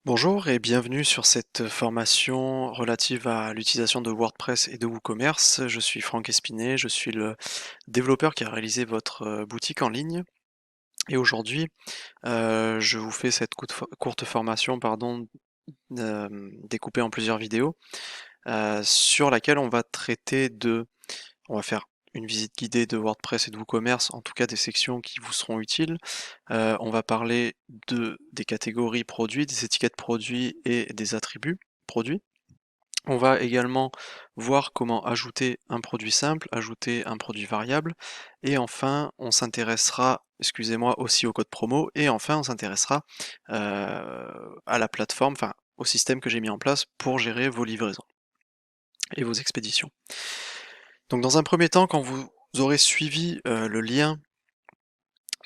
Bonjour et bienvenue sur cette formation relative à l'utilisation de WordPress et de WooCommerce. Je suis Franck Espinet, je suis le développeur qui a réalisé votre boutique en ligne. Et aujourd'hui, je vous fais cette courte formation, pardon, découpée en plusieurs vidéos, sur laquelle on va traiter on va faire une visite guidée de WordPress et de WooCommerce, en tout cas des sections qui vous seront utiles. On va parler des catégories produits, des étiquettes produits et des attributs produits. On va également voir comment ajouter un produit simple, ajouter un produit variable, et enfin on s'intéressera, excusez-moi, aussi au code promo, et enfin on s'intéressera à la plateforme, enfin au système que j'ai mis en place pour gérer vos livraisons et vos expéditions. Donc dans un premier temps, quand vous aurez suivi le lien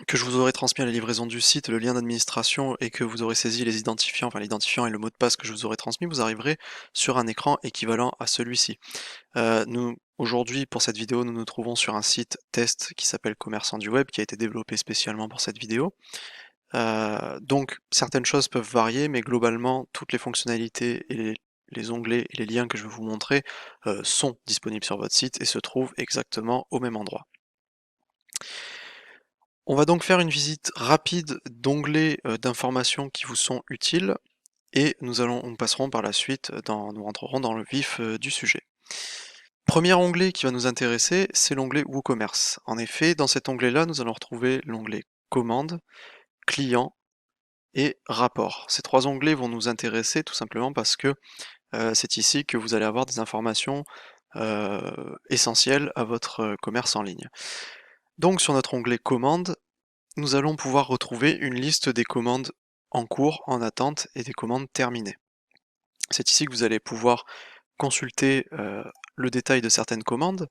que je vous aurai transmis à la livraison du site, le lien d'administration, et que vous aurez saisi les identifiants, enfin l'identifiant et le mot de passe que je vous aurai transmis, vous arriverez sur un écran équivalent à celui-ci. Nous, aujourd'hui, pour cette vidéo, nous nous trouvons sur un site test qui s'appelle Commerçant du Web, qui a été développé spécialement pour cette vidéo. Donc certaines choses peuvent varier, mais globalement, toutes les fonctionnalités et les onglets et les liens que je vais vous montrer sont disponibles sur votre site et se trouvent exactement au même endroit. On va donc faire une visite rapide d'onglets d'informations qui vous sont utiles et nous passerons par la suite, nous rentrerons dans le vif du sujet. Premier onglet qui va nous intéresser, c'est l'onglet WooCommerce. En effet, dans cet onglet-là, nous allons retrouver l'onglet Commandes, Clients et Rapports. Ces trois onglets vont nous intéresser tout simplement parce que c'est ici que vous allez avoir des informations essentielles à votre commerce en ligne. Donc sur notre onglet Commandes, nous allons pouvoir retrouver une liste des commandes en cours, en attente et des commandes terminées. C'est ici que vous allez pouvoir consulter le détail de certaines commandes.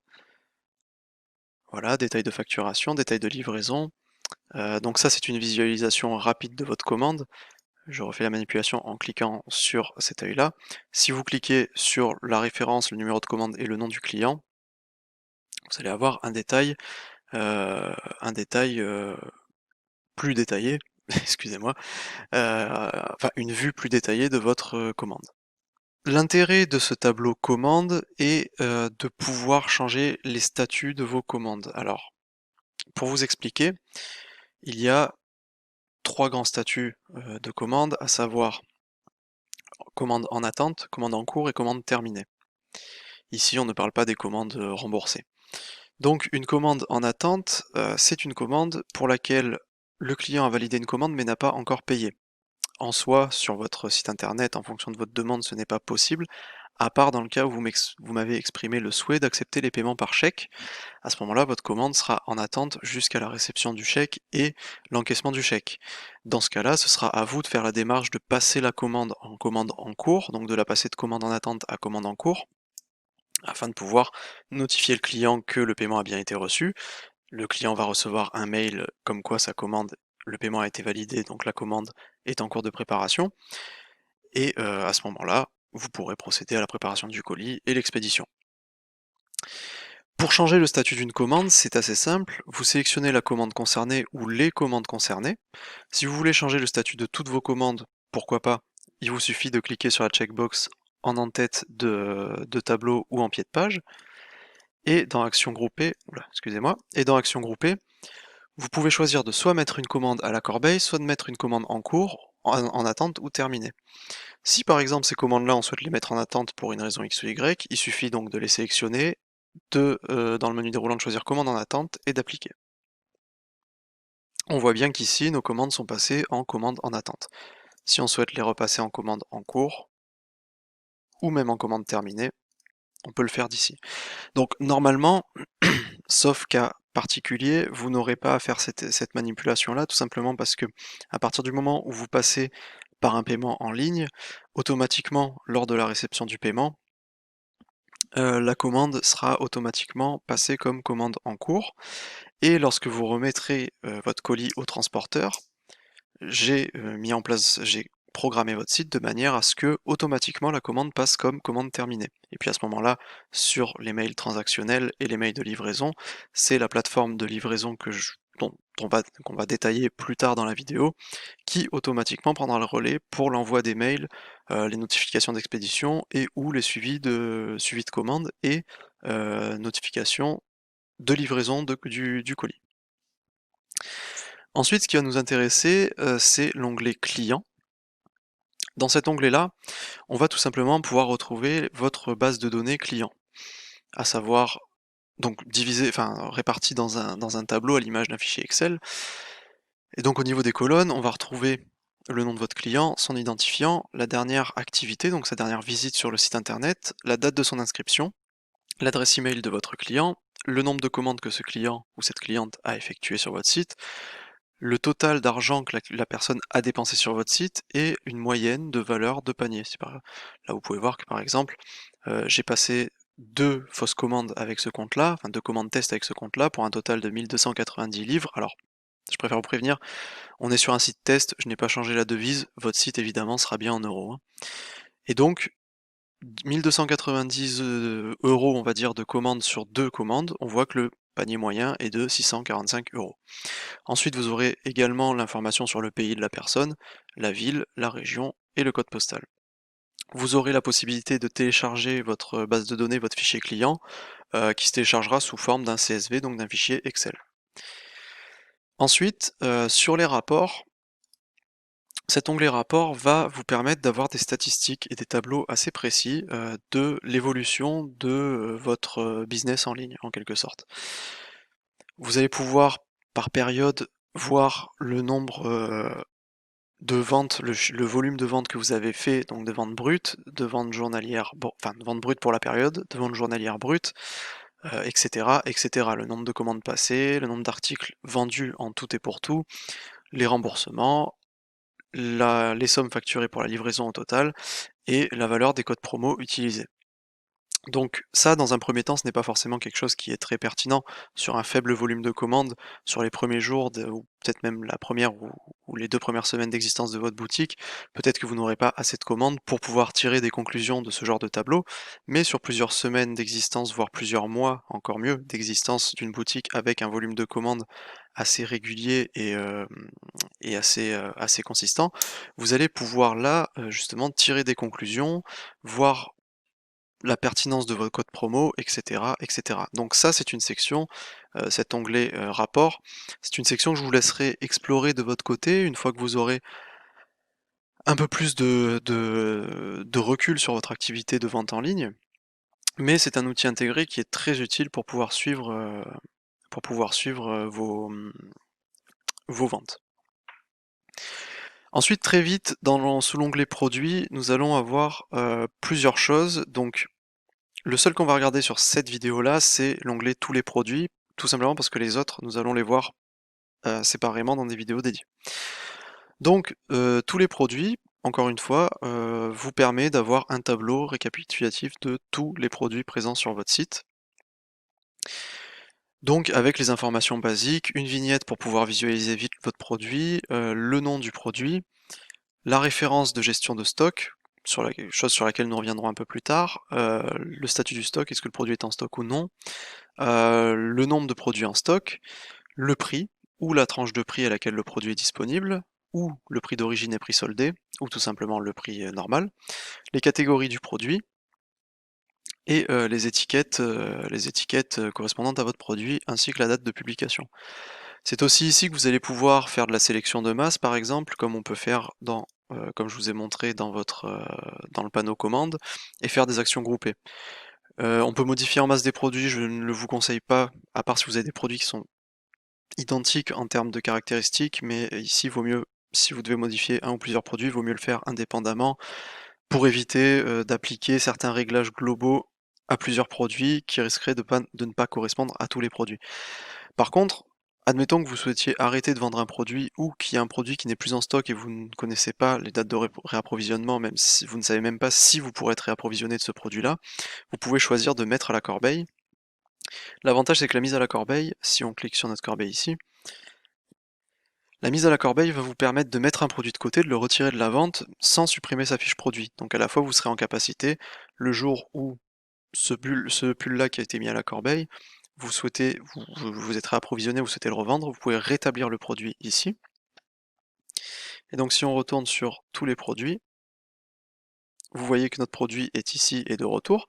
Voilà, détail de facturation, détail de livraison. Donc ça, c'est une visualisation rapide de votre commande. Je refais la manipulation en cliquant sur cet œil-là. Si vous cliquez sur la référence, le numéro de commande et le nom du client, vous allez avoir un détail plus détaillé, excusez-moi, enfin une vue plus détaillée de votre commande. L'intérêt de ce tableau commande est de pouvoir changer les statuts de vos commandes. Alors, pour vous expliquer, il y a trois grands statuts de commande, à savoir commande en attente, commande en cours et commande terminée. Ici, on ne parle pas des commandes remboursées. Donc, une commande en attente, c'est une commande pour laquelle le client a validé une commande mais n'a pas encore payé. En soi, sur votre site internet, en fonction de votre demande, ce n'est pas possible, à part dans le cas où vous m'avez exprimé le souhait d'accepter les paiements par chèque. À ce moment-là, votre commande sera en attente jusqu'à la réception du chèque et l'encaissement du chèque. Dans ce cas-là, ce sera à vous de faire la démarche de passer la commande en cours, donc de la passer de commande en attente à commande en cours, afin de pouvoir notifier le client que le paiement a bien été reçu. Le client va recevoir un mail comme quoi sa commande, le paiement a été validé, donc la commande est en cours de préparation. Et à ce moment-là, vous pourrez procéder à la préparation du colis et l'expédition. Pour changer le statut d'une commande, c'est assez simple. Vous sélectionnez la commande concernée ou les commandes concernées. Si vous voulez changer le statut de toutes vos commandes, pourquoi pas, il vous suffit de cliquer sur la checkbox en en-tête de tableau ou en pied de page. Et dans Action groupée, excusez-moi, et dans Action groupée, vous pouvez choisir de soit mettre une commande à la corbeille, soit de mettre une commande en cours, en attente ou terminée. Si par exemple ces commandes-là, on souhaite les mettre en attente pour une raison X ou Y, il suffit donc de les sélectionner, dans le menu déroulant de choisir commande en attente et d'appliquer. On voit bien qu'ici, nos commandes sont passées en commande en attente. Si on souhaite les repasser en commande en cours, ou même en commande terminée, on peut le faire d'ici. Donc normalement, sauf cas particulier, vous n'aurez pas à faire cette manipulation-là, tout simplement parce que à partir du moment où vous passez par un paiement en ligne, automatiquement, lors de la réception du paiement, la commande sera automatiquement passée comme commande en cours. Et lorsque vous remettrez votre colis au transporteur, j'ai programmé votre site de manière à ce que automatiquement la commande passe comme commande terminée. Et puis à ce moment-là, sur les mails transactionnels et les mails de livraison, c'est la plateforme de livraison qu'on va détailler plus tard dans la vidéo, qui automatiquement prendra le relais pour l'envoi des mails, les notifications d'expédition et ou les suivis de commandes et notifications de livraison du colis. Ensuite, ce qui va nous intéresser, c'est l'onglet client. Dans cet onglet-là, on va tout simplement pouvoir retrouver votre base de données client, à savoir donc répartie dans un tableau à l'image d'un fichier Excel. Et donc au niveau des colonnes, on va retrouver le nom de votre client, son identifiant, la dernière activité, donc sa dernière visite sur le site internet, la date de son inscription, l'adresse email de votre client, le nombre de commandes que ce client ou cette cliente a effectué sur votre site, le total d'argent que la personne a dépensé sur votre site et une moyenne de valeur de panier. Là, vous pouvez voir que par exemple, j'ai passé 2 fausses commandes avec ce compte-là, enfin 2 commandes test avec ce compte-là pour un total de 1290 livres. Alors, je préfère vous prévenir, on est sur un site test, je n'ai pas changé la devise, votre site évidemment sera bien en euros, hein. Et donc, 1290 euros, on va dire, de commandes sur 2 commandes, on voit que le panier moyen est de 645 euros. Ensuite, vous aurez également l'information sur le pays de la personne, la ville, la région et le code postal. Vous aurez la possibilité de télécharger votre base de données, votre fichier client, qui se téléchargera sous forme d'un CSV, donc d'un fichier Excel. Ensuite, sur les rapports, cet onglet rapport va vous permettre d'avoir des statistiques et des tableaux assez précis de l'évolution de votre business en ligne, en quelque sorte. Vous allez pouvoir, par période, voir le nombre de ventes, le volume de ventes que vous avez fait, donc de ventes brutes, de ventes journalières, de ventes brutes pour la période, de ventes journalières brutes, etc., etc. Le nombre de commandes passées, le nombre d'articles vendus en tout et pour tout, les remboursements, les sommes facturées pour la livraison au total, et la valeur des codes promo utilisés. Donc ça, dans un premier temps, ce n'est pas forcément quelque chose qui est très pertinent sur un faible volume de commandes, sur les premiers jours, ou peut-être même la première ou les 2 premières semaines d'existence de votre boutique. Peut-être que vous n'aurez pas assez de commandes pour pouvoir tirer des conclusions de ce genre de tableau, mais sur plusieurs semaines d'existence, voire plusieurs mois, encore mieux, d'existence d'une boutique avec un volume de commandes assez régulier et assez consistant, vous allez pouvoir là, justement tirer des conclusions, voir la pertinence de votre code promo, etc., etc. Donc ça, c'est une section, cet onglet rapport, c'est une section que je vous laisserai explorer de votre côté une fois que vous aurez un peu plus de recul sur votre activité de vente en ligne. Mais c'est un outil intégré qui est très utile pour pouvoir suivre vos ventes. Ensuite, très vite, sous l'onglet produits, nous allons avoir plusieurs choses. Donc, le seul qu'on va regarder sur cette vidéo-là, c'est l'onglet tous les produits, tout simplement parce que les autres, nous allons les voir séparément dans des vidéos dédiées. Donc, tous les produits, encore une fois, vous permet d'avoir un tableau récapitulatif de tous les produits présents sur votre site. Donc, avec les informations basiques, une vignette pour pouvoir visualiser vite votre produit, le nom du produit, la référence de gestion de stock, chose sur laquelle nous reviendrons un peu plus tard, le statut du stock, est-ce que le produit est en stock ou non, le nombre de produits en stock, le prix, ou la tranche de prix à laquelle le produit est disponible, ou le prix d'origine et prix soldé, ou tout simplement le prix normal, les catégories du produit, et les étiquettes correspondantes à votre produit, ainsi que la date de publication. C'est aussi ici que vous allez pouvoir faire de la sélection de masse, par exemple, comme on peut faire comme je vous ai montré dans le panneau commande, et faire des actions groupées. On peut modifier en masse des produits, je ne le vous conseille pas, à part si vous avez des produits qui sont identiques en termes de caractéristiques, mais ici, vaut mieux, si vous devez modifier un ou plusieurs produits, vaut mieux le faire indépendamment pour éviter d'appliquer certains réglages globaux à plusieurs produits qui risqueraient de ne pas correspondre à tous les produits. Par contre, admettons que vous souhaitiez arrêter de vendre un produit ou qu'il y a un produit qui n'est plus en stock et vous ne connaissez pas les dates de réapprovisionnement, même si vous ne savez même pas si vous pourrez être réapprovisionné de ce produit-là, vous pouvez choisir de mettre à la corbeille. L'avantage, c'est que la mise à la corbeille, si on clique sur notre corbeille ici, la mise à la corbeille va vous permettre de mettre un produit de côté, de le retirer de la vente sans supprimer sa fiche produit. Donc à la fois, vous serez en capacité, le jour où ce pull-là qui a été mis à la corbeille, vous êtes réapprovisionné, vous souhaitez le revendre, vous pouvez rétablir le produit ici. Et donc si on retourne sur tous les produits, vous voyez que notre produit est ici et de retour.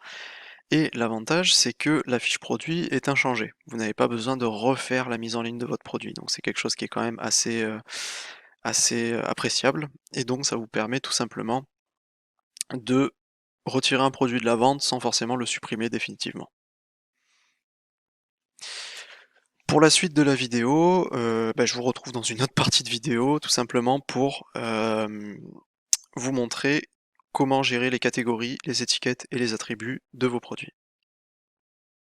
Et l'avantage, c'est que la fiche produit est inchangée. Vous n'avez pas besoin de refaire la mise en ligne de votre produit. Donc c'est quelque chose qui est quand même assez appréciable. Et donc ça vous permet tout simplement de retirer un produit de la vente sans forcément le supprimer définitivement. Pour la suite de la vidéo, je vous retrouve dans une autre partie de vidéo, tout simplement pour vous montrer comment gérer les catégories, les étiquettes et les attributs de vos produits.